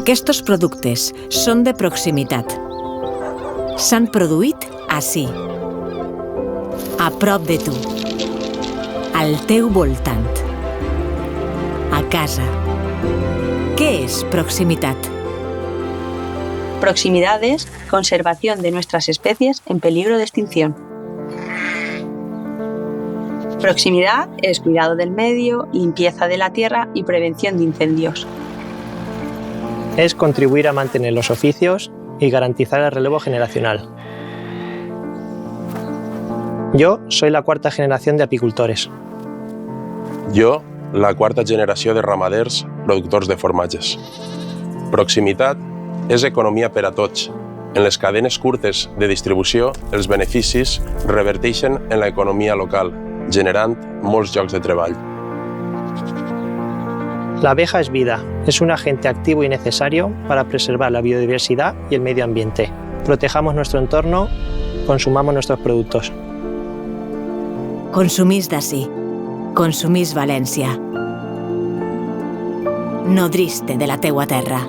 Aquests productes són de proximitat. S'han produït ací, a prop de tu, al teu voltant, a casa. ¿Qué es proximitat? Proximidad es conservación de nuestras especies en peligro de extinción. Proximidad es cuidado del medio, limpieza de la tierra y prevención de incendios. Es contribuir a mantener los oficios y garantizar el relevo generacional. Yo soy la cuarta generación de apicultores. Jo, la quarta generació de ramaders productors de formatges. Proximitat és economia per a tots. En les cadenes curtes de distribució, els beneficis reverteixen en l'economia local, generant molts llocs de treball. La abeja es vida, es un agente activo y necesario para preservar la biodiversidad y el medio ambiente. Protejamos nuestro entorno, consumamos nuestros productos. Consumís d'ací. Consumís València. Nodrís-te de la teua terra.